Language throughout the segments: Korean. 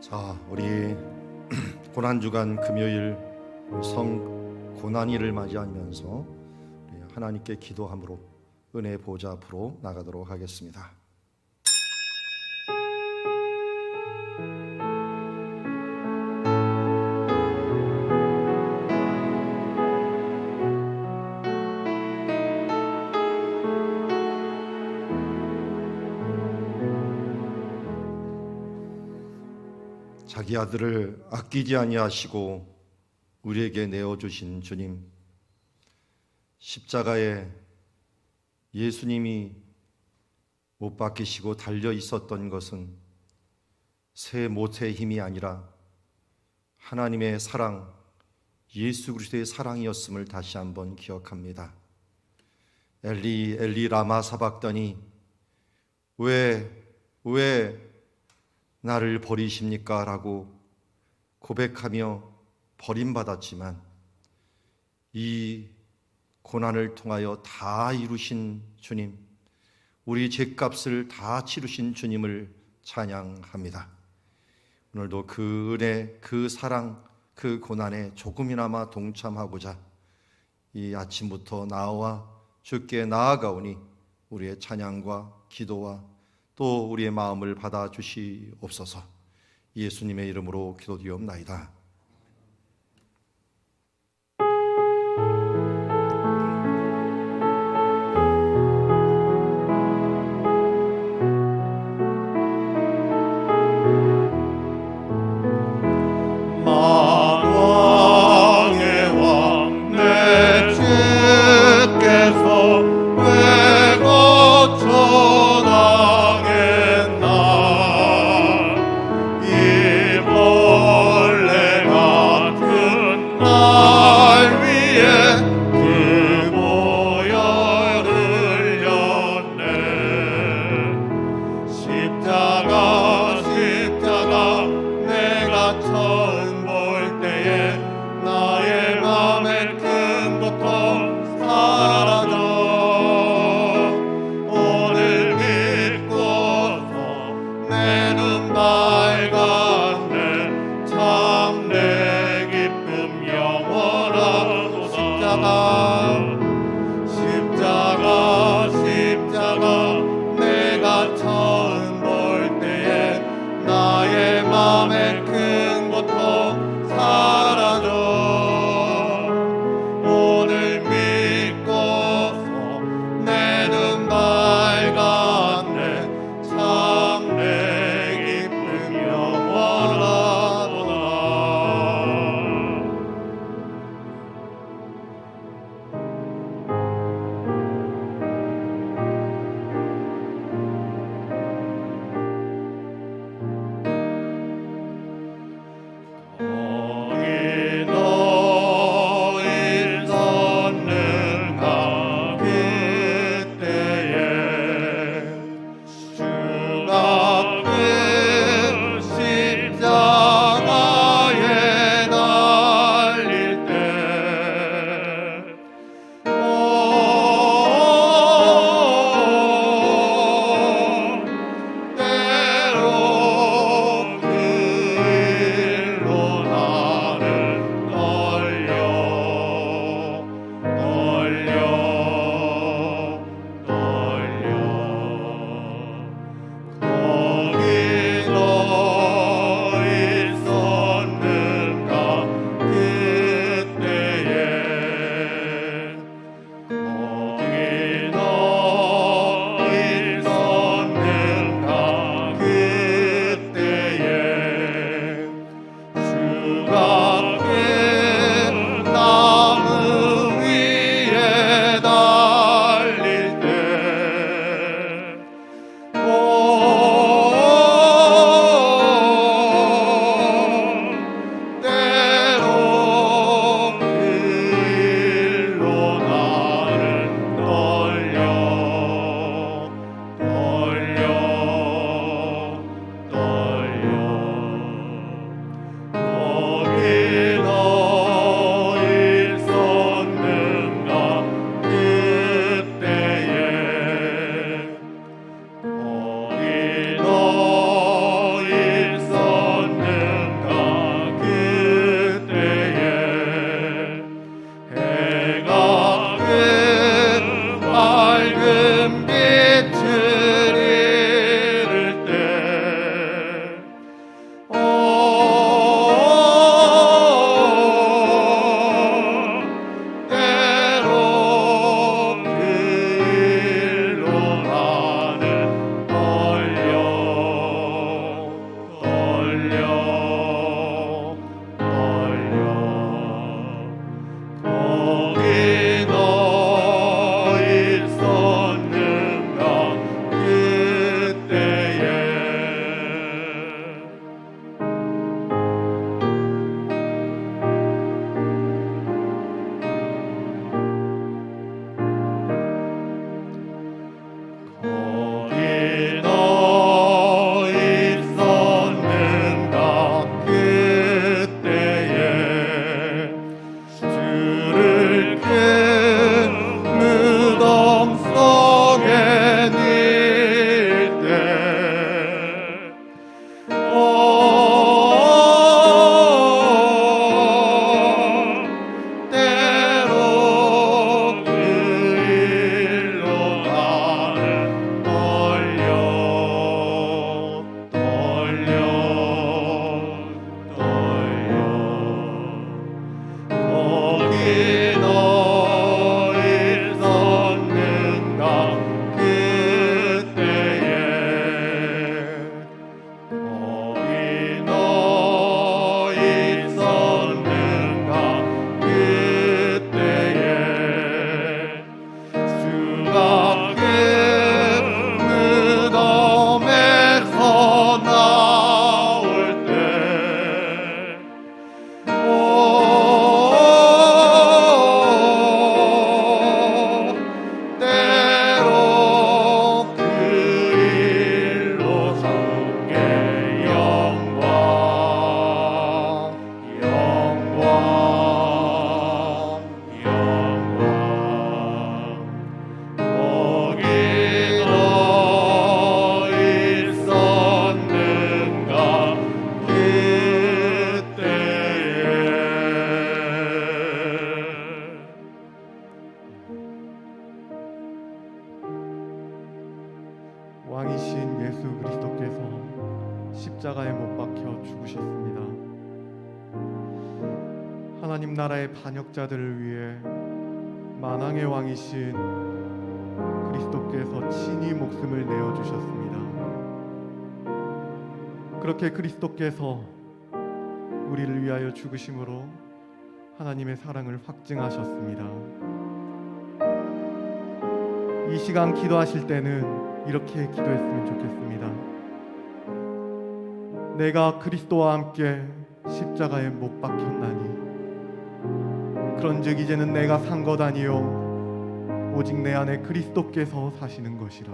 자, 우리 고난주간 금요일 성 고난일을 맞이하면서 우리 하나님께 기도함으로 은혜 보좌 앞으로 나가도록 하겠습니다. 자기 아들을 아끼지 아니하시고 우리에게 내어주신 주님, 십자가에 예수님이 못 박히시고 달려 있었던 것은 새 못의 힘이 아니라 하나님의 사랑, 예수 그리스도의 사랑이었음을 다시 한번 기억합니다. 엘리 엘리 라마 사박다니, 왜 나를 버리십니까? 라고 고백하며 버림받았지만 이 고난을 통하여 다 이루신 주님, 우리 죄값을 다 치르신 주님을 찬양합니다. 오늘도 그 은혜, 그 사랑, 그 고난에 조금이나마 동참하고자 이 아침부터 나와 주께 나아가오니 우리의 찬양과 기도와 또 우리의 마음을 받아주시옵소서. 예수님의 이름으로 기도드리옵나이다. 원래 왕이신 예수 그리스도께서 십자가에 못 박혀 죽으셨습니다. 하나님 나라의 반역자들을 위해 만왕의 왕이신 그리스도께서 친히 목숨을 내어주셨습니다. 그렇게 그리스도께서 우리를 위하여 죽으심으로 하나님의 사랑을 확증하셨습니다. 이 시간 기도하실 때는 이렇게 기도했으면 좋겠습니다. 내가 그리스도와 함께 십자가에 못 박혔나니 그런즉 이제는 내가 산 것 아니요 오직 내 안에 그리스도께서 사시는 것이라.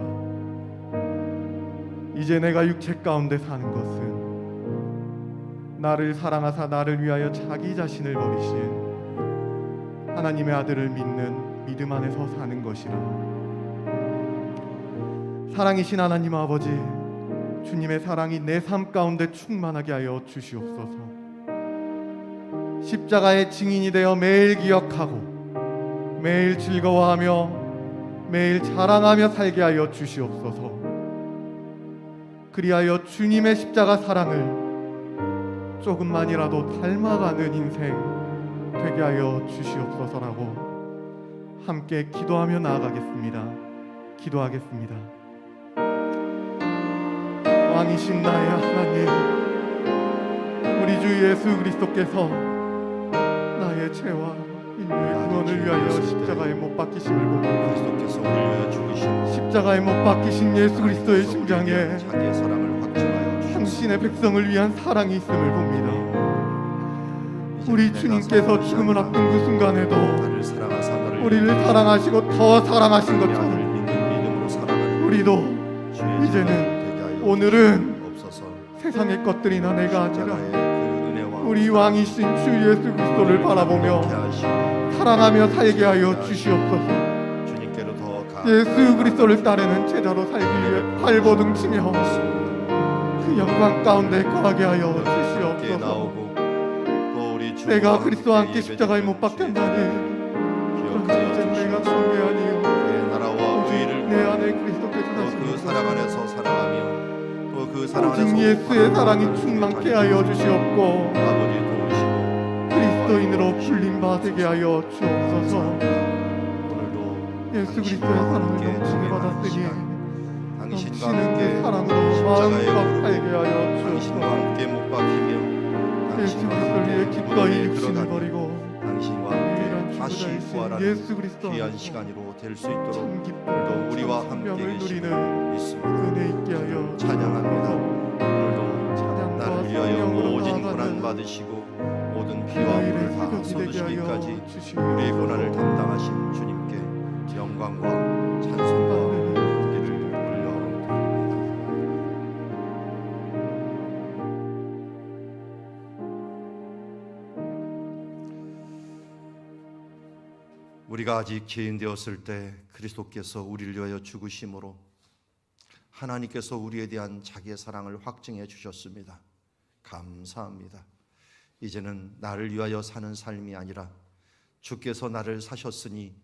이제 내가 육체 가운데 사는 것은 나를 사랑하사 나를 위하여 자기 자신을 버리신 하나님의 아들을 믿는 믿음 안에서 사는 것이라. 사랑이신 하나님 아버지, 주님의 사랑이 내 삶 가운데 충만하게 하여 주시옵소서. 십자가의 증인이 되어 매일 기억하고 매일 즐거워하며 매일 자랑하며 살게 하여 주시옵소서. 그리하여 주님의 십자가 사랑을 조금만이라도 닮아가는 인생 되게 하여 주시옵소서라고 함께 기도하며 나아가겠습니다. 기도하겠습니다. 왕이신 나의 하나님, 우리 주 예수 그리스도께서 나의 죄와 인류의 구원을 위하여 십자가에 못 박히심을 봅니다. 그리스도께서 우리를 위하여 죽으신 십자가에 못 박히신 예수 그리스도의 심장에 자기의 사랑을 확증하여 당신의 백성을 위한 사랑이 있음을 봅니다. 우리 주님께서 죽음을 앞둔 그 순간에도 우리를 사랑하시고 더 사랑하신 것처럼 우리도 이제는 오늘은 세상의 것들이나 내가 아니라 우리 왕이신 주 예수 그리스도를 바라보며 사랑하며 살게 하여 주시옵소서. 예수 그리스도를 따르는 제자로 살기 위해 발버둥치며 그 영광 가운데 거하게 하여 주시옵소서. 내가 그리스도와 함께 십자가에 못 박혔나니 그런데 이제 내가 산 게 아니요 오직 내 안에 그리스도께서 그 사랑 안에서 사랑하며 또 그 사랑 안에서 오직 예수의 사랑이 충만케 하여 주시옵고 아버지 도우시고 그리스도인으로 불림바 되게 하여 주옵소서. 오늘도 예수 그리스도의 사랑을 넘치게 받았으니 당신과 넘치는 함께 그 사랑으로 마음과 살게 하여 당신과 주옵소서. 함께 못 박히며 예수 당신과 그리스도를 위해 함께 기꺼이 무덤에 육신을 들어가며 버리고 당신과 유일한 함께 다시 주구자이신 부활하는 예수 그리스도 귀한 안에서 시간으로 될 수 있도록 참 기쁨 오늘도 우리와 참 함께 생명을 계심을 누리는 믿습니다. 은혜 있게 하여 찬양합니다. 오늘도 찬양과 나를 위하여 성령으로 모진 나아가는 고난 받으시고 모든 피와 너희를 물을 다 희극이 되게 쏟으시기까지 하여 주시옵소서. 우리의 고난을 담당하신 주님께 영광과 찬송과 기를 올려드립니다. 우리가 아직 죄인되었을 때 그리스도께서 우리를 위하여 죽으심으로 하나님께서 우리에 대한 자기의 사랑을 확증해 주셨습니다. 감사합니다. 이제는 나를 위하여 사는 삶이 아니라 주께서 나를 사셨으니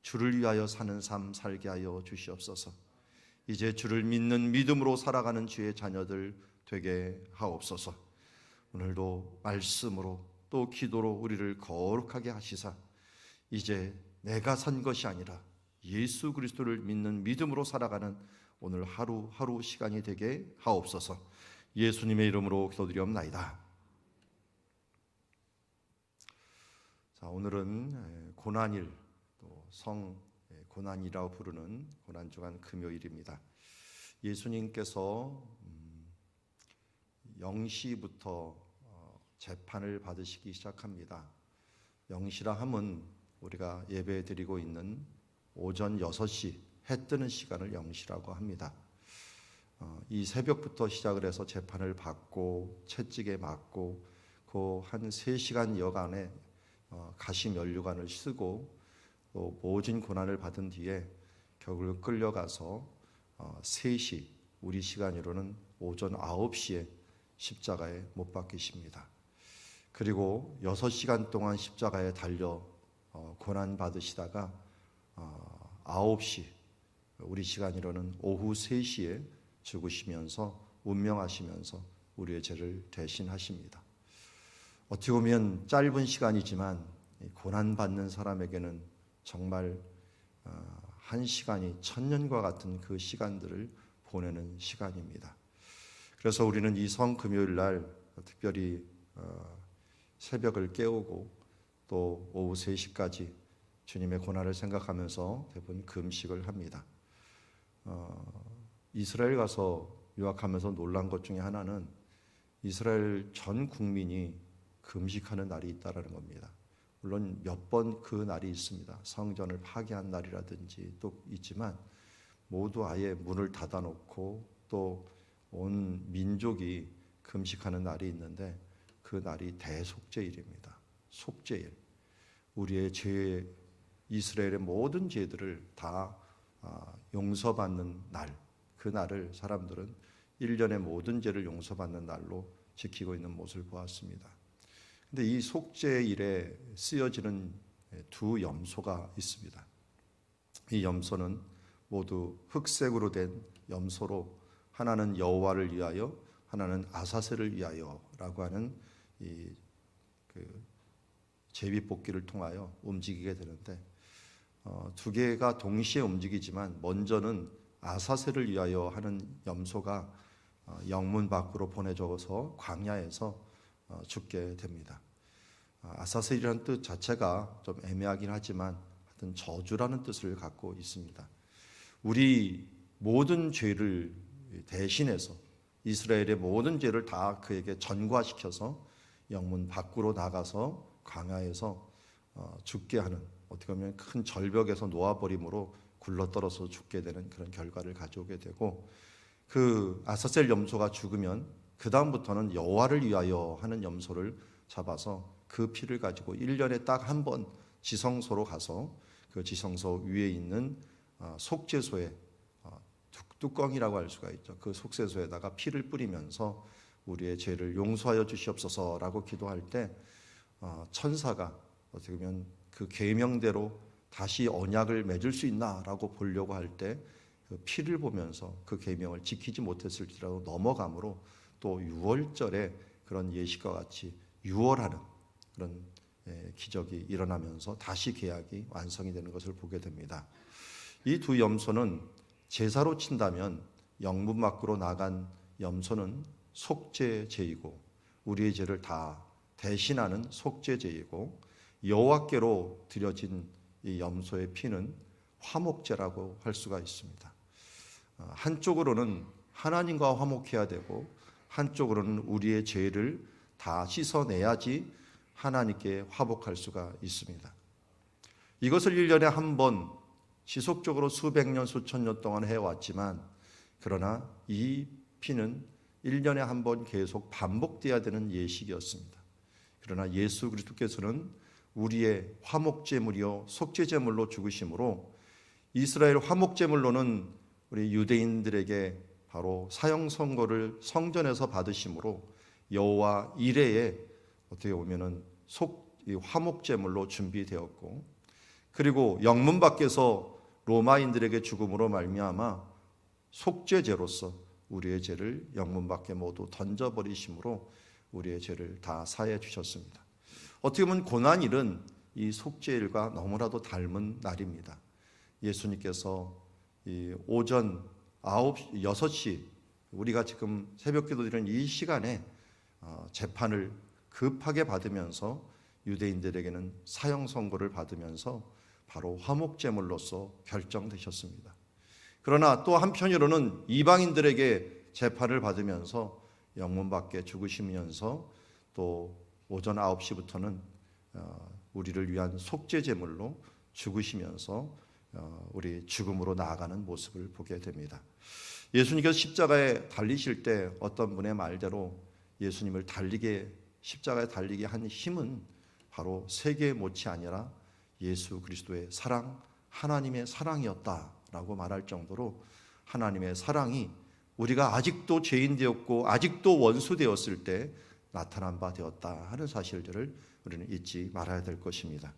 주를 위하여 사는 삶 살게 하여 주시옵소서. 이제 주를 믿는 믿음으로 살아가는 주의 자녀들 되게 하옵소서. 오늘도 말씀으로 또 기도로 우리를 거룩하게 하시사 이제 내가 산 것이 아니라 예수 그리스도를 믿는 믿음으로 살아가는 오늘 하루하루 시간이 되게 하옵소서. 예수님의 이름으로 기도드리옵나이다. 자, 오늘은 고난일, 또 성 고난이라고 부르는 고난주간 금요일입니다. 예수님께서 0시부터 재판을 받으시기 시작합니다. 0시라 함은 우리가 예배 드리고 있는 오전 6시 해 뜨는 시간을 0시라고 합니다. 이 새벽부터 시작을 해서 재판을 받고 채찍에 맞고 그 한 3시간 여간에 가시 면류관을 쓰고 또 모진 고난을 받은 뒤에 결국 끌려가서 3시 우리 시간으로는 오전 9시에 십자가에 못 박히십니다. 그리고 6시간 동안 십자가에 달려 고난 받으시다가 9시 우리 시간으로는 오후 3시에 죽으시면서 운명하시면서 우리의 죄를 대신하십니다. 어떻게 보면 짧은 시간이지만 고난받는 사람에게는 정말 한 시간이 천년과 같은 그 시간들을 보내는 시간입니다. 그래서 우리는 이 성금요일 날 특별히 새벽을 깨우고 또 오후 3시까지 주님의 고난을 생각하면서 대부분 금식을 합니다. 이스라엘 가서 유학하면서 놀란 것 중에 하나는 이스라엘 전 국민이 금식하는 날이 있다라는 겁니다. 물론 몇 번 그 날이 있습니다. 성전을 파괴한 날이라든지 또 있지만 모두 아예 문을 닫아놓고 또 온 민족이 금식하는 날이 있는데 그 날이 대속죄일입니다. 속죄일. 우리의 죄, 이스라엘의 모든 죄들을 다 용서받는 날, 그 날을 사람들은 1년의 모든 죄를 용서받는 날로 지키고 있는 모습을 보았습니다. 근데 이 속죄일에 쓰여지는 두 염소가 있습니다. 이 염소는 모두 흑색으로 된 염소로 하나는 여호와를 위하여, 하나는 아사셀을 위하여라고 하는 이 제비뽑기를 통하여 움직이게 되는데 두 개가 동시에 움직이지만 먼저는 아사셀을 위하여 하는 염소가 영문 밖으로 보내져서 광야에서 죽게 됩니다. 아사셀이라는 뜻 자체가 좀 애매하긴 하지만 하여튼 저주라는 뜻을 갖고 있습니다. 우리 모든 죄를 대신해서 이스라엘의 모든 죄를 다 그에게 전가시켜서 영문 밖으로 나가서 광야에서 죽게 하는, 어떻게 보면 큰 절벽에서 놓아버림으로 굴러떨어서 죽게 되는 그런 결과를 가져오게 되고, 그 아사셀 염소가 죽으면 그 다음부터는 여호와를 위하여 하는 염소를 잡아서 그 피를 가지고 1년에 딱 한 번 지성소로 가서 그 지성소 위에 있는 속죄소에, 뚜껑이라고 할 수가 있죠. 그 속죄소에다가 피를 뿌리면서 우리의 죄를 용서하여 주시옵소서라고 기도할 때 천사가 어떻게 보면 그 계명대로 다시 언약을 맺을 수 있나라고 보려고 할 때 그 피를 보면서 그 계명을 지키지 못했을지라도 넘어감으로 또 유월절에 그런 예식과 같이 유월하는 그런 기적이 일어나면서 다시 계약이 완성이 되는 것을 보게 됩니다. 이 두 염소는 제사로 친다면 영문 밖으로 나간 염소는 속죄제이고 우리의 죄를 다 대신하는 속죄제이고, 여호와께로 드려진 이 염소의 피는 화목제라고 할 수가 있습니다. 한쪽으로는 하나님과 화목해야 되고 한쪽으로는 우리의 죄를 다 씻어내야지 하나님께 화목할 수가 있습니다. 이것을 1년에 한 번 지속적으로 수백 년 수천 년 동안 해왔지만, 그러나 이 피는 1년에 한 번 계속 반복돼야 되는 예식이었습니다. 그러나 예수 그리스도께서는 우리의 화목제물이요 속죄제물로 죽으심으로, 이스라엘 화목제물로는 우리 유대인들에게 바로 사형 선고를 성전에서 받으심으로 여호와 이레에 어떻게 보면은 화목제물로 준비되었고, 그리고 영문 밖에서 로마인들에게 죽음으로 말미암아 속죄제로서 우리의 죄를 영문 밖에 모두 던져버리심으로 우리의 죄를 다 사해 주셨습니다. 어떻게 보면 고난일은 이 속죄일과 너무나도 닮은 날입니다. 예수님께서 이 오전 6시 우리가 지금 새벽기도 드리는 이 시간에 재판을 급하게 받으면서 유대인들에게는 사형 선고를 받으면서 바로 화목제물로서 결정되셨습니다. 그러나 또 한편으로는 이방인들에게 재판을 받으면서 영문 밖에 죽으시면서 또 오전 9시부터는 우리를 위한 속죄제물로 죽으시면서 우리 죽음으로 나아가는 모습을 보게 됩니다. 예수님께서 십자가에 달리실 때 어떤 분의 말대로 예수님을 십자가에 달리게 한 힘은 바로 세계의 못이 아니라 예수 그리스도의 사랑, 하나님의 사랑이었다라고 말할 정도로 하나님의 사랑이 우리가 아직도 죄인 되었고 아직도 원수 되었을 때 나타난 바 되었다 하는 사실들을 우리는 잊지 말아야 될 것입니다.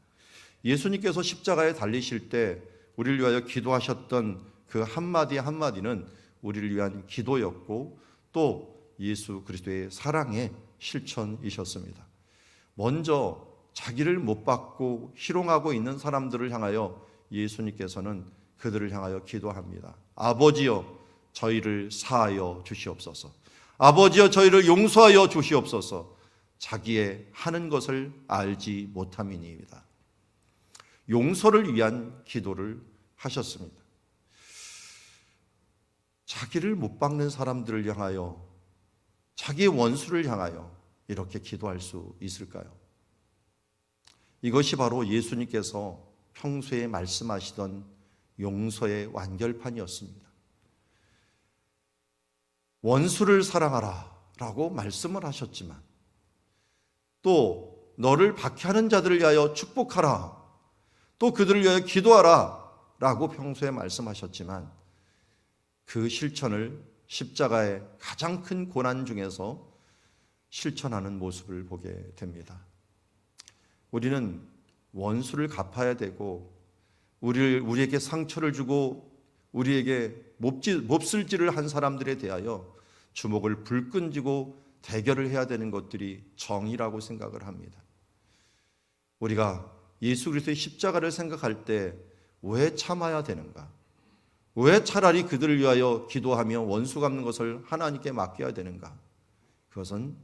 예수님께서 십자가에 달리실 때 우리를 위하여 기도하셨던 그 한마디 한마디는 우리를 위한 기도였고 또 예수 그리스도의 사랑의 실천이셨습니다. 먼저 자기를 못 받고 희롱하고 있는 사람들을 향하여 예수님께서는 그들을 향하여 기도합니다. 아버지여 저희를 사하여 주시옵소서. 아버지여 저희를 용서하여 주시옵소서. 자기의 하는 것을 알지 못함이니이다. 용서를 위한 기도를 하셨습니다. 자기를 못 박는 사람들을 향하여, 자기의 원수를 향하여 이렇게 기도할 수 있을까요? 이것이 바로 예수님께서 평소에 말씀하시던 용서의 완결판이었습니다. 원수를 사랑하라 라고 말씀을 하셨지만 또 너를 박해하는 자들을 위하여 축복하라, 또 그들을 위하여 기도하라 라고 평소에 말씀하셨지만 그 실천을 십자가의 가장 큰 고난 중에서 실천하는 모습을 보게 됩니다. 우리는 원수를 갚아야 되고 우리에게 상처를 주고 우리에게 몹쓸질을 한 사람들에 대하여 주먹을 불끈쥐고 대결을 해야 되는 것들이 정의라고 생각을 합니다. 우리가 예수 그리스도의 십자가를 생각할 때 왜 참아야 되는가? 왜 차라리 그들을 위하여 기도하며 원수 갚는 것을 하나님께 맡겨야 되는가? 그것은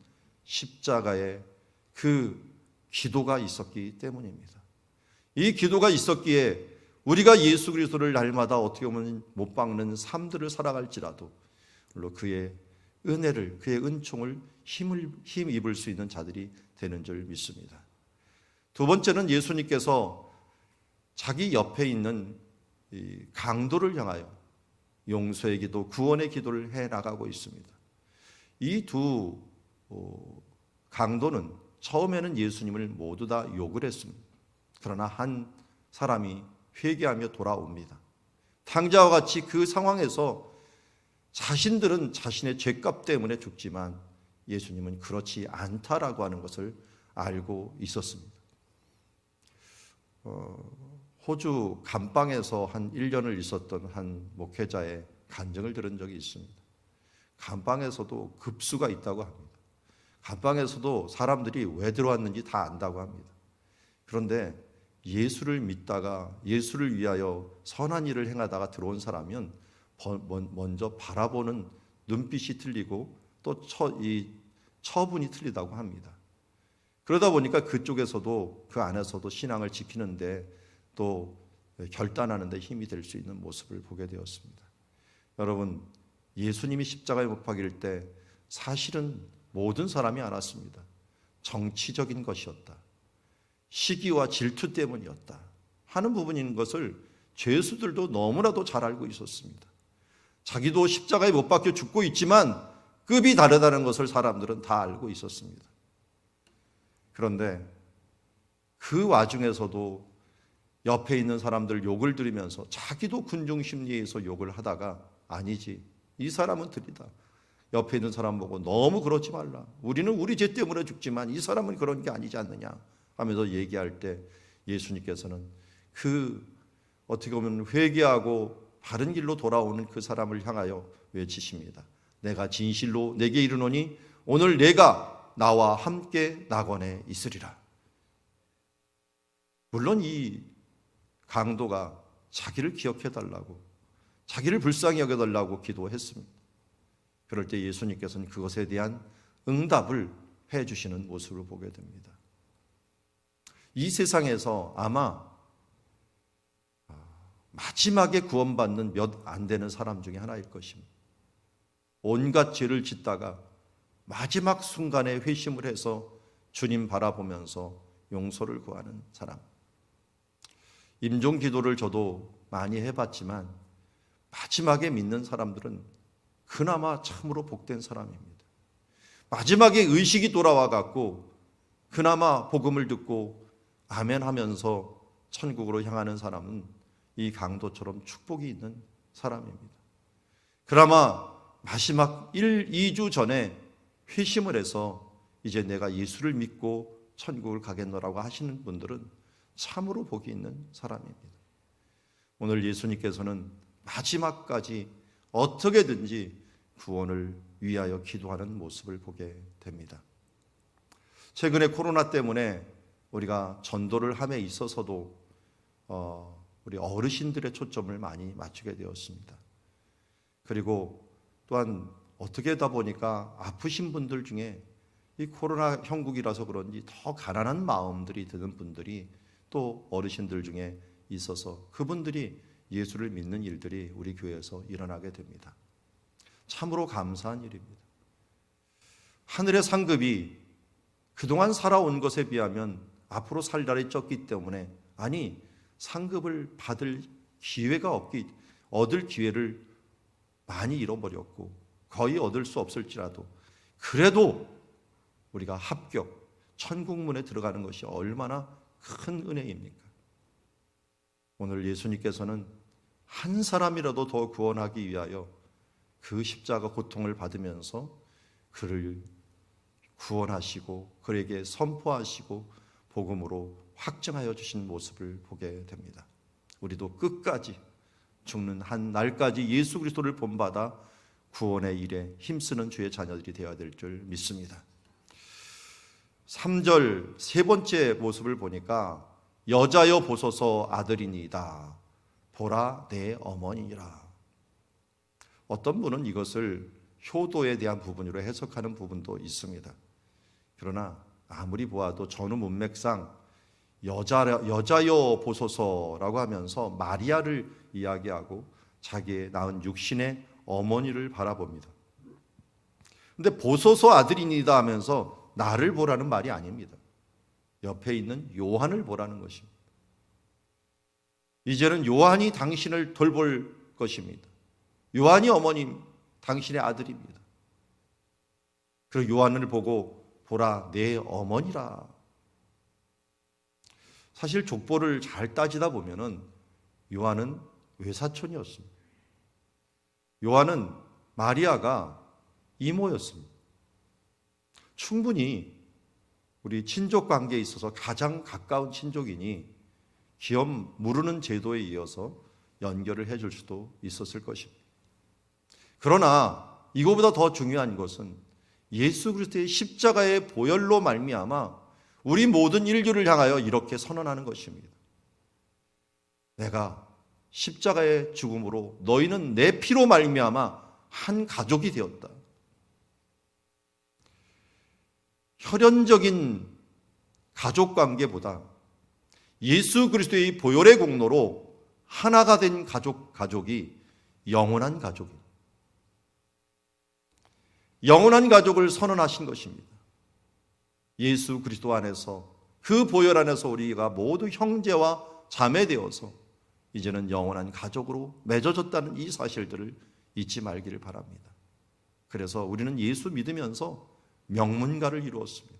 십자가에 그 기도가 있었기 때문입니다. 이 기도가 있었기에 우리가 예수 그리스도를 날마다 어떻게 보면 못 박는 삶들을 살아갈지라도 물론 그의 은혜를, 그의 은총을 힘입을 수 있는 자들이 되는 줄 믿습니다. 두 번째는 예수님께서 자기 옆에 있는 이 강도를 향하여 용서의 기도, 구원의 기도를 해나가고 있습니다. 이 두 강도는 처음에는 예수님을 모두 다 욕을 했습니다. 그러나 한 사람이 회개하며 돌아옵니다. 탕자와 같이 그 상황에서 자신들은 자신의 죄값 때문에 죽지만 예수님은 그렇지 않다라고 하는 것을 알고 있었습니다. 호주 감방에서 한 1년을 있었던 한 목회자의 간증을 들은 적이 있습니다. 감방에서도 급수가 있다고 합니다. 감방에서도 사람들이 왜 들어왔는지 다 안다고 합니다. 그런데 예수를 믿다가 예수를 위하여 선한 일을 행하다가 들어온 사람은 먼저 바라보는 눈빛이 틀리고 또 처분이 틀리다고 합니다. 그러다 보니까 그쪽에서도 그 안에서도 신앙을 지키는데 또 결단하는 데 힘이 될 수 있는 모습을 보게 되었습니다. 여러분, 예수님이 십자가에 못 박힐 때 사실은 모든 사람이 알았습니다. 정치적인 것이었다, 시기와 질투 때문이었다 하는 부분인 것을 죄수들도 너무나도 잘 알고 있었습니다. 자기도 십자가에 못 박혀 죽고 있지만 급이 다르다는 것을 사람들은 다 알고 있었습니다. 그런데 그 와중에서도 옆에 있는 사람들 욕을 들으면서 자기도 군중 심리에서 욕을 하다가 아니지, 이 사람은 들이다. 옆에 있는 사람 보고 너무 그러지 말라. 우리는 우리 죄 때문에 죽지만 이 사람은 그런 게 아니지 않느냐 하면서 얘기할 때 예수님께서는 그 어떻게 보면 회개하고 바른 길로 돌아오는 그 사람을 향하여 외치십니다. 내가 진실로 내게 이르노니 오늘 내가 나와 함께 낙원에 있으리라. 물론 이 강도가 자기를 기억해달라고, 자기를 불쌍히 여겨달라고 기도했습니다. 그럴 때 예수님께서는 그것에 대한 응답을 해주시는 모습을 보게 됩니다. 이 세상에서 아마 마지막에 구원받는 몇 안 되는 사람 중에 하나일 것입니다. 온갖 죄를 짓다가 마지막 순간에 회심을 해서 주님 바라보면서 용서를 구하는 사람. 임종 기도를 저도 많이 해봤지만 마지막에 믿는 사람들은 그나마 참으로 복된 사람입니다. 마지막에 의식이 돌아와 갖고 그나마 복음을 듣고 아멘 하면서 천국으로 향하는 사람은 이 강도처럼 축복이 있는 사람입니다. 그나마 마지막 2주 전에 회심을 해서 이제 내가 예수를 믿고 천국을 가겠노라고 하시는 분들은 참으로 복이 있는 사람입니다. 오늘 예수님께서는 마지막까지 어떻게든지 구원을 위하여 기도하는 모습을 보게 됩니다. 최근에 코로나 때문에 우리가 전도를 함에 있어서도 우리 어르신들의 초점을 많이 맞추게 되었습니다. 그리고 또한 어떻게 하다 보니까 아프신 분들 중에 이 코로나 형국이라서 그런지 더 가난한 마음들이 드는 분들이 또 어르신들 중에 있어서 그분들이 예수를 믿는 일들이 우리 교회에서 일어나게 됩니다. 참으로 감사한 일입니다. 하늘의 상급이 그동안 살아온 것에 비하면 앞으로 살 날이 적기 때문에 상급을 받을 기회가 얻을 기회를 많이 잃어버렸고 거의 얻을 수 없을지라도 그래도 우리가 합격, 천국문에 들어가는 것이 얼마나 큰 은혜입니까? 오늘 예수님께서는 한 사람이라도 더 구원하기 위하여 그 십자가 고통을 받으면서 그를 구원하시고 그에게 선포하시고 복음으로 확증하여 주신 모습을 보게 됩니다. 우리도 끝까지 죽는 한 날까지 예수 그리스도를 본받아 구원의 일에 힘쓰는 주의 자녀들이 되어야 될 줄 믿습니다. 3절 세 번째 모습을 보니까 여자여 보소서 아들이니이다. 보라 내 어머니니라. 어떤 분은 이것을 효도에 대한 부분으로 해석하는 부분도 있습니다. 그러나 아무리 보아도 전후 문맥상 여자여 보소서라고 하면서 마리아를 이야기하고 자기의 낳은 육신의 어머니를 바라봅니다. 근데 보소서 아들이니다 하면서 나를 보라는 말이 아닙니다. 옆에 있는 요한을 보라는 것입니다. 이제는 요한이 당신을 돌볼 것입니다. 요한이 어머님, 당신의 아들입니다. 그리고 요한을 보고 보라 내 어머니라. 사실 족보를 잘 따지다 보면은 요한은 외사촌이었습니다. 요한은 마리아가 이모였습니다. 충분히 우리 친족 관계에 있어서 가장 가까운 친족이니 기업 무르는 제도에 이어서 연결을 해줄 수도 있었을 것입니다. 그러나 이거보다 더 중요한 것은 예수 그리스도의 십자가의 보혈로 말미암아 우리 모든 인류를 향하여 이렇게 선언하는 것입니다. 내가 십자가의 죽음으로 너희는 내 피로 말미암아 한 가족이 되었다. 혈연적인 가족 관계보다 예수 그리스도의 보혈의 공로로 하나가 된 가족이 영원한 가족입니다. 영원한 가족을 선언하신 것입니다. 예수 그리스도 안에서 그 보혈 안에서 우리가 모두 형제와 자매 되어서 이제는 영원한 가족으로 맺어졌다는 이 사실들을 잊지 말기를 바랍니다. 그래서 우리는 예수 믿으면서 명문가를 이루었습니다.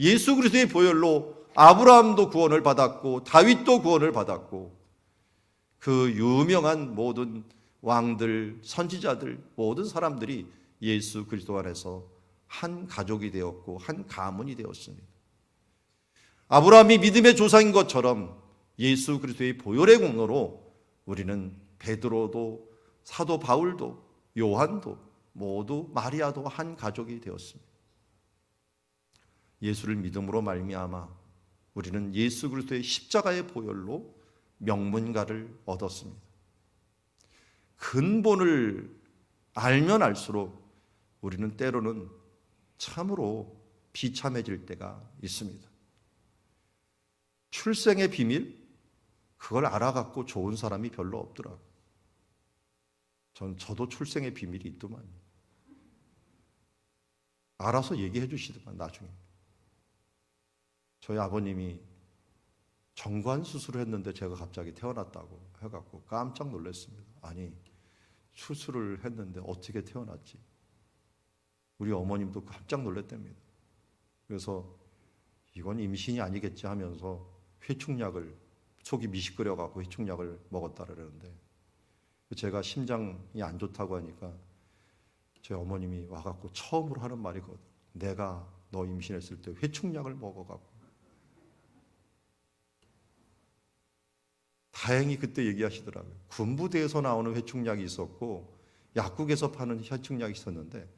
예수 그리스도의 보혈로 아브라함도 구원을 받았고 다윗도 구원을 받았고 그 유명한 모든 왕들, 선지자들, 모든 사람들이 예수 그리스도 안에서 한 가족이 되었고 한 가문이 되었습니다. 아브라함이 믿음의 조상인 것처럼 예수 그리스도의 보혈의 공로로 우리는 베드로도 사도 바울도 요한도 모두 마리아도 한 가족이 되었습니다. 예수를 믿음으로 말미암아 우리는 예수 그리스도의 십자가의 보혈로 명문가를 얻었습니다. 근본을 알면 알수록 우리는 때로는 참으로 비참해질 때가 있습니다. 출생의 비밀? 그걸 알아갖고 좋은 사람이 별로 없더라고요. 저도 출생의 비밀이 있더만. 알아서 얘기해 주시더만 나중에. 저희 아버님이 정관 수술을 했는데 제가 갑자기 태어났다고 해갖고 깜짝 놀랐습니다. 아니 수술을 했는데 어떻게 태어났지? 우리 어머님도 깜짝 놀랐답니다. 그래서 이건 임신이 아니겠지 하면서 회충약을 속이 미식거려갖고 회충약을 먹었다 그러는데 제가 심장이 안 좋다고 하니까 저희 어머님이 와갖고 처음으로 하는 말이거든. 내가 너 임신했을 때 회충약을 먹어갖고 다행히 그때 얘기하시더라고요. 군부대에서 나오는 회충약이 있었고 약국에서 파는 회충약이 있었는데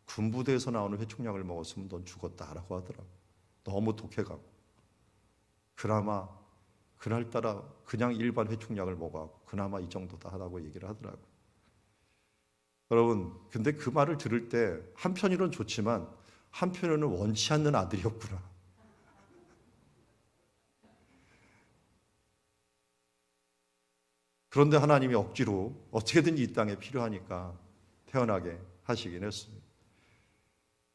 군부대에서 나오는 회충약을 먹었으면 넌 죽었다라고 하더라고. 너무 독해가고. 그나마 그날따라 그냥 일반 회충약을 먹어갖고 그나마 이 정도다 하다고 얘기를 하더라고. 여러분, 근데 그 말을 들을 때 한편으로는 좋지만 한편으로는 원치 않는 아들이었구나. 그런데 하나님이 억지로 어떻게든 이 땅에 필요하니까 태어나게 하시긴 했습니다.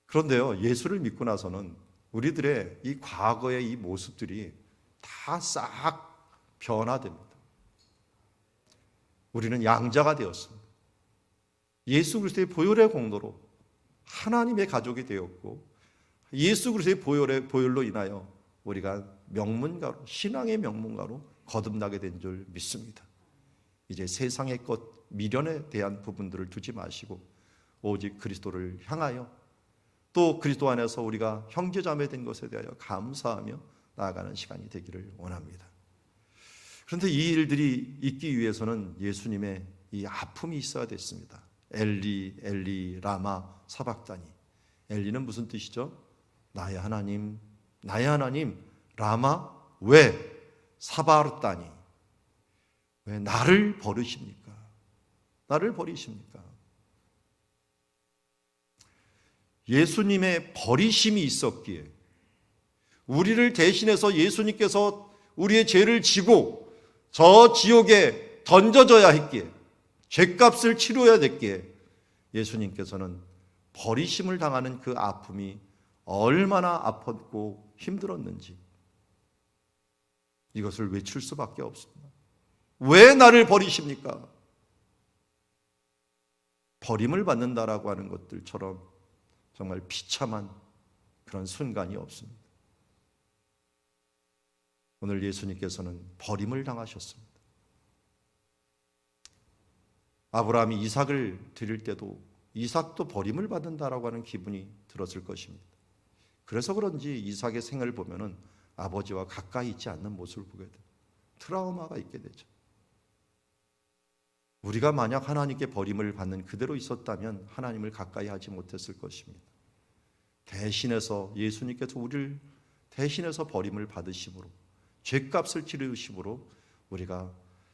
그런데요, 예수를 믿고 나서는 우리들의 이 과거의 이 모습들이 다 싹 변화됩니다. 우리는 양자가 되었습니다. 예수 그리스도의 보혈의 공로로 하나님의 가족이 되었고, 예수 그리스도의 보혈로 인하여 우리가 명문가로, 신앙의 명문가로 거듭나게 된 줄 믿습니다. 이제 세상의 것, 미련에 대한 부분들을 두지 마시고 오직 그리스도를 향하여 또 그리스도 안에서 우리가 형제자매 된 것에 대하여 감사하며 나아가는 시간이 되기를 원합니다. 그런데 이 일들이 있기 위해서는 예수님의 이 아픔이 있어야 됐습니다. 엘리 엘리 라마 사박다니. 엘리는 무슨 뜻이죠? 나의 하나님, 나의 하나님 라마 왜 사바르다니, 왜 나를 버리십니까? 나를 버리십니까? 예수님의 버리심이 있었기에, 우리를 대신해서 예수님께서 우리의 죄를 지고 저 지옥에 던져져야 했기에, 죄값을 치러야 됐기에 예수님께서는 버리심을 당하는 그 아픔이 얼마나 아팠고 힘들었는지 이것을 외칠 수밖에 없습니다. 왜 나를 버리십니까? 버림을 받는다라고 하는 것들처럼 정말 비참한 그런 순간이 없습니다. 오늘 예수님께서는 버림을 당하셨습니다. 아브라함이 이삭을 드릴 때도 이삭도 버림을 받는다라고 하는 기분이 들었을 것입니다. 그래서 그런지 이삭의 생을 보면은 아버지와 가까이 있지 않는 모습을 보게 돼요. 트라우마가 있게 되죠. 우리가 만약 하나님께 버림을 받는 그대로 있었다면 하나님을 가까이 하지 못했을 것입니다. 대신해서 예수님께서 우리를 대신해서 버림을 받으심으로, 죄값을 치르심으로 우리가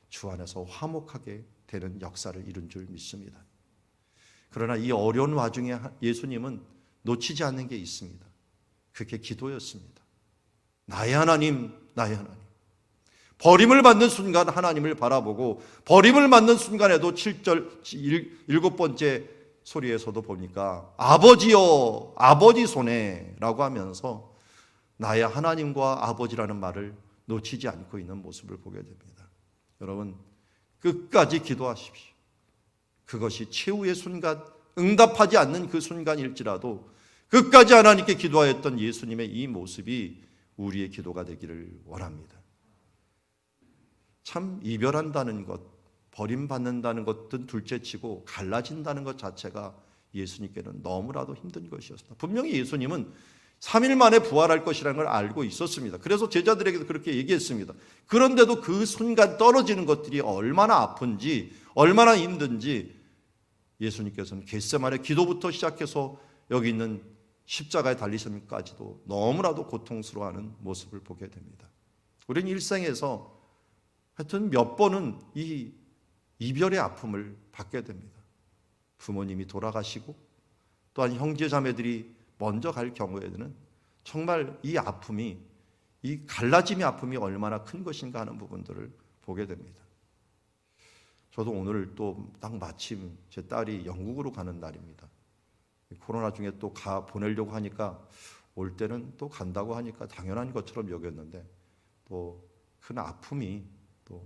주 안에서 화목하게 되는 역사를 이룬 줄 믿습니다. 그러나 이 어려운 와중에 예수님은 놓치지 않는 게 있습니다. 그게 기도였습니다. 나의 하나님, 나의 하나님. 버림을 받는 순간 하나님을 바라보고, 버림을 받는 순간에도 7절 7번째 소리에서도 보니까 아버지여, 아버지 손에 라고 하면서 나의 하나님과 아버지라는 말을 놓치지 않고 있는 모습을 보게 됩니다. 여러분, 끝까지 기도하십시오. 그것이 최후의 순간, 응답하지 않는 그 순간일지라도 끝까지 하나님께 기도하였던 예수님의 이 모습이 우리의 기도가 되기를 원합니다. 참 이별한다는 것, 버림받는다는 것은 둘째치고 갈라진다는 것 자체가 예수님께는 너무나도 힘든 것이었습니다. 분명히 예수님은 3일 만에 부활할 것이라는 걸 알고 있었습니다. 그래서 제자들에게도 그렇게 얘기했습니다. 그런데도 그 순간 떨어지는 것들이 얼마나 아픈지, 얼마나 힘든지 예수님께서는 겟세마네 기도부터 시작해서 여기 있는 십자가에 달리심까지도 너무나도 고통스러워하는 모습을 보게 됩니다. 우리는 일생에서 하여튼 몇 번은 이 이별의 아픔을 받게 됩니다. 부모님이 돌아가시고 또한 형제 자매들이 먼저 갈 경우에는 정말 이 아픔이, 이 갈라짐의 아픔이 얼마나 큰 것인가 하는 부분들을 보게 됩니다. 저도 오늘 또 딱 마침 제 딸이 영국으로 가는 날입니다. 코로나 중에 또 보내려고 하니까 올 때는 또 간다고 하니까 당연한 것처럼 여겼는데 또 큰 아픔이 또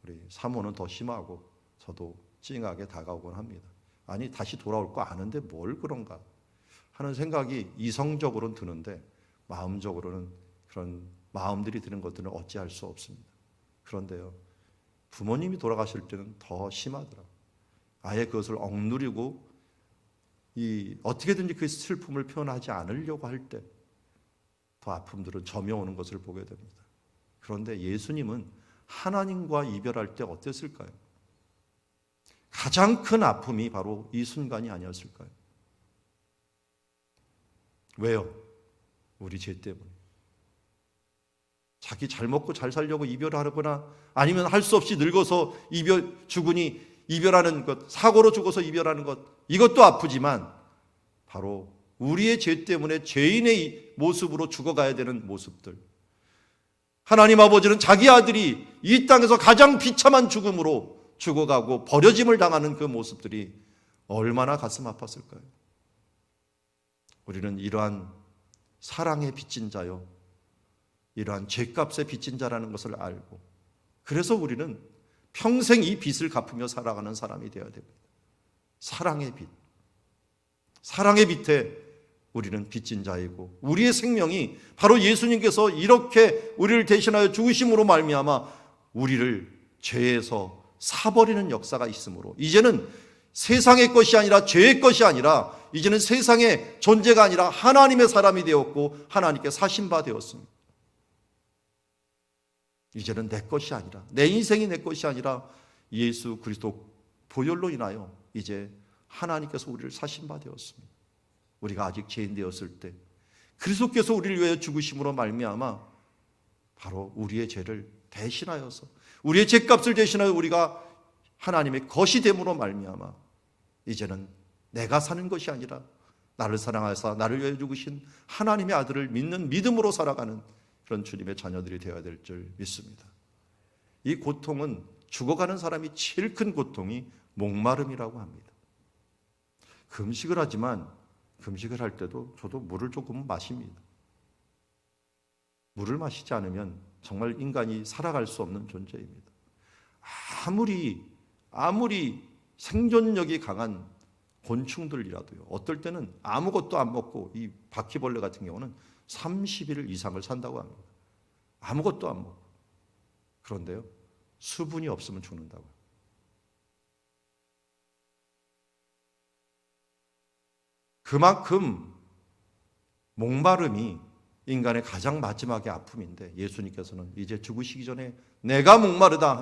우리 사모는 더 심하고 저도 찡하게 다가오곤 합니다. 아니 다시 돌아올 거 아는데 뭘 그런가 하는 생각이 이성적으로는 드는데 마음적으로는 그런 마음들이 드는 것들은 어찌할 수 없습니다. 그런데요, 부모님이 돌아가실 때는 더 심하더라고요. 아예 그것을 억누르고 어떻게든지 그 슬픔을 표현하지 않으려고 할 때 더 아픔들은 점여오는 것을 보게 됩니다. 그런데 예수님은 하나님과 이별할 때 어땠을까요? 가장 큰 아픔이 바로 이 순간이 아니었을까요? 왜요? 우리 죄 때문에. 자기 잘 먹고 잘 살려고 이별하거나 아니면 할 수 없이 늙어서 죽으니 이별하는 것, 사고로 죽어서 이별하는 것, 이것도 아프지만 바로 우리의 죄 때문에 죄인의 모습으로 죽어가야 되는 모습들. 하나님 아버지는 자기 아들이 이 땅에서 가장 비참한 죽음으로 죽어가고 버려짐을 당하는 그 모습들이 얼마나 가슴 아팠을까요? 우리는 이러한 사랑의 빚진 자요, 이러한 죄값의 빚진 자라는 것을 알고, 그래서 우리는 평생 이 빚을 갚으며 살아가는 사람이 되어야 됩니다. 사랑의 빚. 사랑의 빚에 우리는 빚진 자이고, 우리의 생명이 바로 예수님께서 이렇게 우리를 대신하여 죽으심으로 말미암아 우리를 죄에서 사버리는 역사가 있으므로, 이제는 세상의 것이 아니라 죄의 것이 아니라 이제는 세상의 존재가 아니라 하나님의 사람이 되었고 하나님께 사신 바 되었습니다. 이제는 내 것이 아니라, 내 인생이 내 것이 아니라 예수 그리스도 보혈로 인하여 이제 하나님께서 우리를 사신 바 되었습니다. 우리가 아직 죄인 되었을 때 그리스도께서 우리를 위하여 죽으심으로 말미암아 바로 우리의 죄를 대신하여서, 우리의 죄값을 대신하여 우리가 하나님의 것이 됨으로 말미암아 이제는 내가 사는 것이 아니라 나를 사랑하사 나를 위하여 죽으신 하나님의 아들을 믿는 믿음으로 살아가는 그런 주님의 자녀들이 되어야 될 줄 믿습니다. 이 고통은, 죽어가는 사람이 제일 큰 고통이 목마름이라고 합니다. 금식을 하지만 금식을 할 때도 저도 물을 조금은 마십니다. 물을 마시지 않으면 정말 인간이 살아갈 수 없는 존재입니다. 아무리 생존력이 강한 곤충들이라도요, 어떨 때는 아무것도 안 먹고, 이 바퀴벌레 같은 경우는 30일 이상을 산다고 합니다. 아무것도 안 먹고. 그런데요, 수분이 없으면 죽는다고요. 그만큼 목마름이 인간의 가장 마지막의 아픔인데, 예수님께서는 이제 죽으시기 전에 내가 목마르다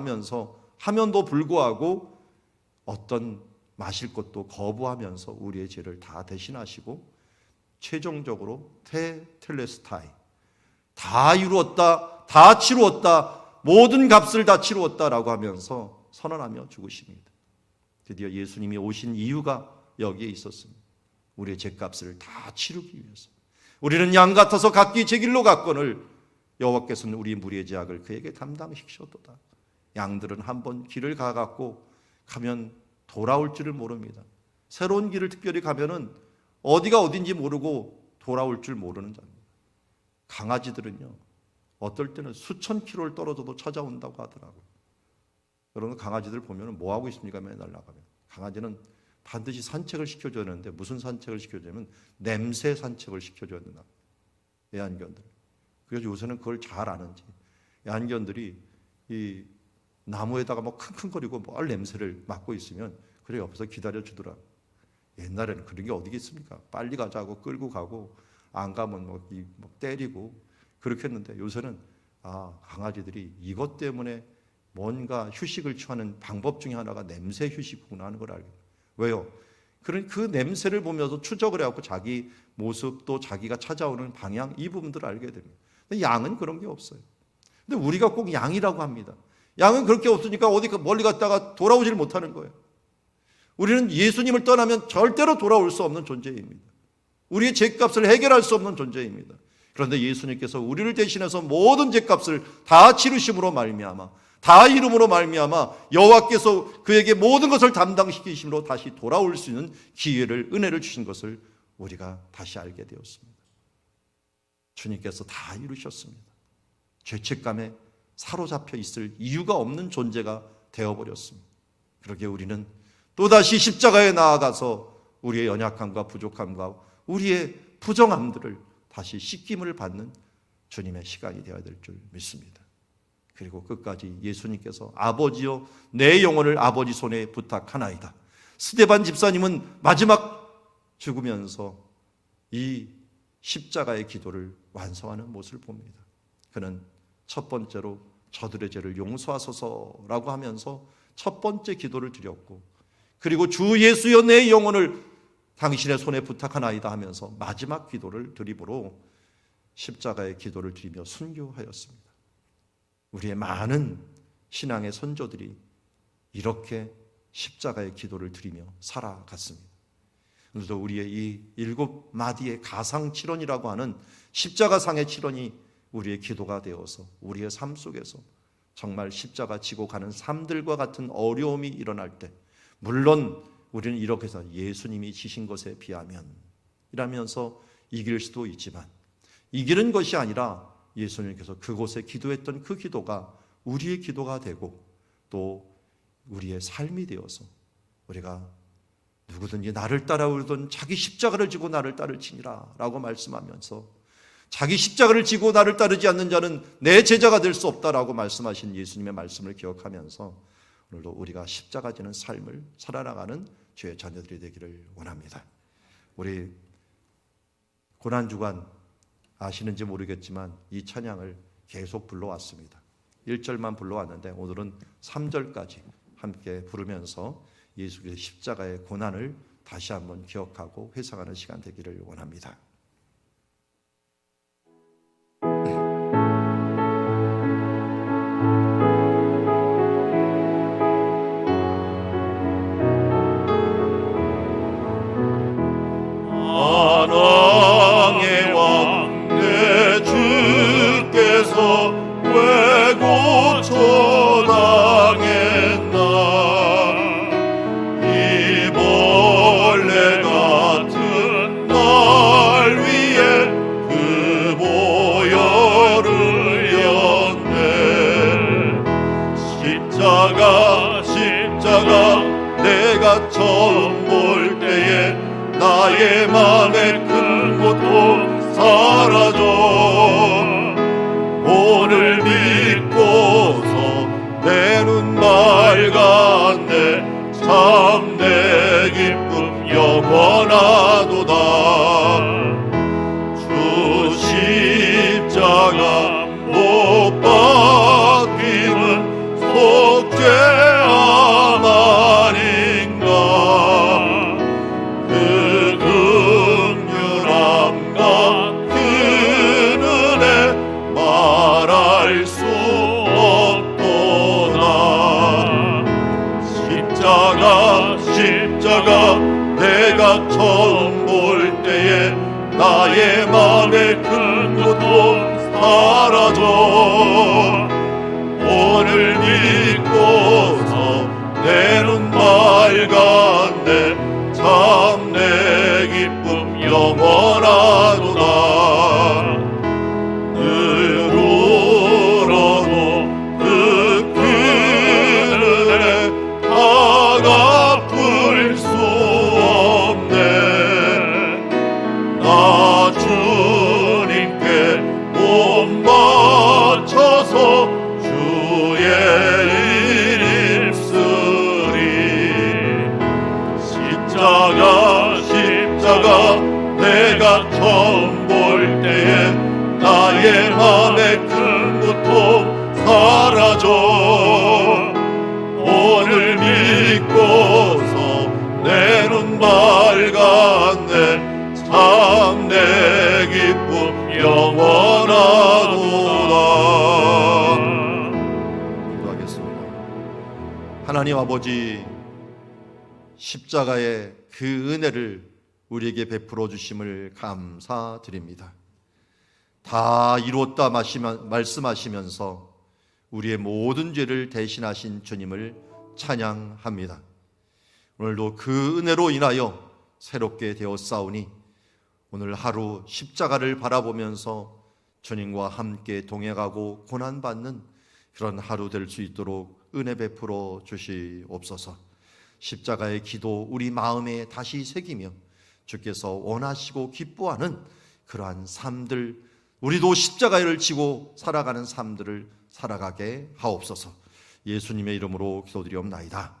하면도 불구하고 어떤 마실 것도 거부하면서 우리의 죄를 다 대신하시고 최종적으로 테텔레스타이, 다 이루었다, 다 치루었다, 모든 값을 다 치루었다라고 하면서 선언하며 죽으십니다. 드디어 예수님이 오신 이유가 여기에 있었습니다. 우리의 죄값을 다 치르기 위해서. 우리는 양 같아서 각기 제 길로 갔거늘 여호와께서는 우리 무리의 죄악을 그에게 담당시키셨도다. 양들은 한번 길을 가갖고 가면 돌아올 줄을 모릅니다. 새로운 길을 특별히 가면은 어디가 어딘지 모르고 돌아올 줄 모르는 자입니다. 강아지들은요, 어떨 때는 수천 킬로를 떨어져도 찾아온다고 하더라고요. 여러분, 강아지들 보면 뭐 하고 있습니까? 맨날 나가면. 강아지는 반드시 산책을 시켜줘야 되는데, 무슨 산책을 시켜주냐면 냄새 산책을 시켜줘야 된다. 애완견들. 그래서 요새는 그걸 잘 아는지 애완견들이 이 나무에다가 뭐 킁킁거리고 뭘 냄새를 맡고 있으면 그래 옆에서 기다려주더라. 옛날에는 그런 게 어디 있습니까? 빨리 가자고 끌고 가고, 안 가면 뭐 때리고 그렇게 했는데, 요새는 강아지들이 이것 때문에 뭔가 휴식을 취하는 방법 중에 하나가 냄새 휴식구나 하는 걸 알게 돼요. 왜요? 그 냄새를 보면서 추적을 해갖고 자기 모습도 자기가 찾아오는 방향, 이 부분들을 알게 됩니다. 근데 양은 그런 게 없어요. 근데 우리가 꼭 양이라고 합니다. 양은 그렇게 없으니까 어디 멀리 갔다가 돌아오질 못하는 거예요. 우리는 예수님을 떠나면 절대로 돌아올 수 없는 존재입니다. 우리의 죄값을 해결할 수 없는 존재입니다. 그런데 예수님께서 우리를 대신해서 모든 죄값을 다 치르심으로 말미암아, 다 이름으로 말미암아 여호와께서 그에게 모든 것을 담당시키심으로 다시 돌아올 수 있는 기회를, 은혜를 주신 것을 우리가 다시 알게 되었습니다. 주님께서 다 이루셨습니다. 죄책감에 사로잡혀 있을 이유가 없는 존재가 되어버렸습니다. 그러기에 우리는 또다시 십자가에 나아가서 우리의 연약함과 부족함과 우리의 부정함들을 다시 씻김을 받는 주님의 시간이 되어야 될 줄 믿습니다. 그리고 끝까지 예수님께서 아버지여 내 영혼을 아버지 손에 부탁하나이다. 스데반 집사님은 마지막 죽으면서 이 십자가의 기도를 완성하는 모습을 봅니다. 그는 첫 번째로 저들의 죄를 용서하소서라고 하면서 첫 번째 기도를 드렸고, 그리고 주 예수여 내 영혼을 당신의 손에 부탁하나이다 하면서 마지막 기도를 드림으로 십자가의 기도를 드리며 순교하였습니다. 우리의 많은 신앙의 선조들이 이렇게 십자가의 기도를 드리며 살아갔습니다. 오늘도 우리의 이 7마디의 가상 칠언이라고 하는 십자가상의 칠언이 우리의 기도가 되어서 우리의 삶 속에서 정말 십자가 지고 가는 삶들과 같은 어려움이 일어날 때, 물론 우리는 이렇게 해서 예수님이 지신 것에 비하면 이라면서 이길 수도 있지만, 이기는 것이 아니라 예수님께서 그곳에 기도했던 그 기도가 우리의 기도가 되고 또 우리의 삶이 되어서 우리가 누구든지 나를 따라오던 자기 십자가를 지고 나를 따를지니라 라고 말씀하면서, 자기 십자가를 지고 나를 따르지 않는 자는 내 제자가 될 수 없다라고 말씀하신 예수님의 말씀을 기억하면서 오늘도 우리가 십자가 지는 삶을 살아나가는 주의 자녀들이 되기를 원합니다. 우리 고난주간 아시는지 모르겠지만 이 찬양을 계속 불러왔습니다. 1절만 불러왔는데 오늘은 3절까지 함께 부르면서 예수의 십자가의 고난을 다시 한번 기억하고 회상하는 시간 되기를 원합니다. 만왕의 왕 내 주께서 왜 고초당했나. 이 벌레 같은 날 위에 그 보혈을 흘렸네. 십자가 내가 처음 볼 때에 나의 맘에 큰 고통 사라져. 오늘 믿고서 내 눈 맑았네. 참 내 기쁨 영원하도다. 주 십자가 못 박힘은 속죄함 아닌가. 그 긍휼함과 그 은혜 말할 수 없도다. 십자가 내가 처음 볼 때에 나의 맘에 큰 고통 사라져. 오늘 믿고서 내 눈 맑았네. 참 내 기쁨 영원하도다. 늘 울어도 그 은혜 다 갚을 수 없네. 나 주님께 몸 바쳐서 주의 일 입으리. 십자가 내가 처음 볼 때에 나의 맘에 큰 고통 사라져. 오늘 믿고서 내 눈 맑았네. 참 내 기쁨 영원하도다. 기도하겠습니다. 하나님 아버지, 십자가의 그 은혜를 우리에게 베풀어 주심을 감사드립니다. 다 이루었다 말씀하시면서 우리의 모든 죄를 대신하신 주님을 찬양합니다. 오늘도 그 은혜로 인하여 새롭게 되었사오니 오늘 하루 십자가를 바라보면서 주님과 함께 동행하고 고난받는 그런 하루 될 수 있도록 은혜 베풀어 주시옵소서. 십자가의 기도 우리 마음에 다시 새기며 주께서 원하시고 기뻐하는 그러한 삶들, 우리도 십자가를 지고 살아가는 삶들을 살아가게 하옵소서. 예수님의 이름으로 기도드리옵나이다.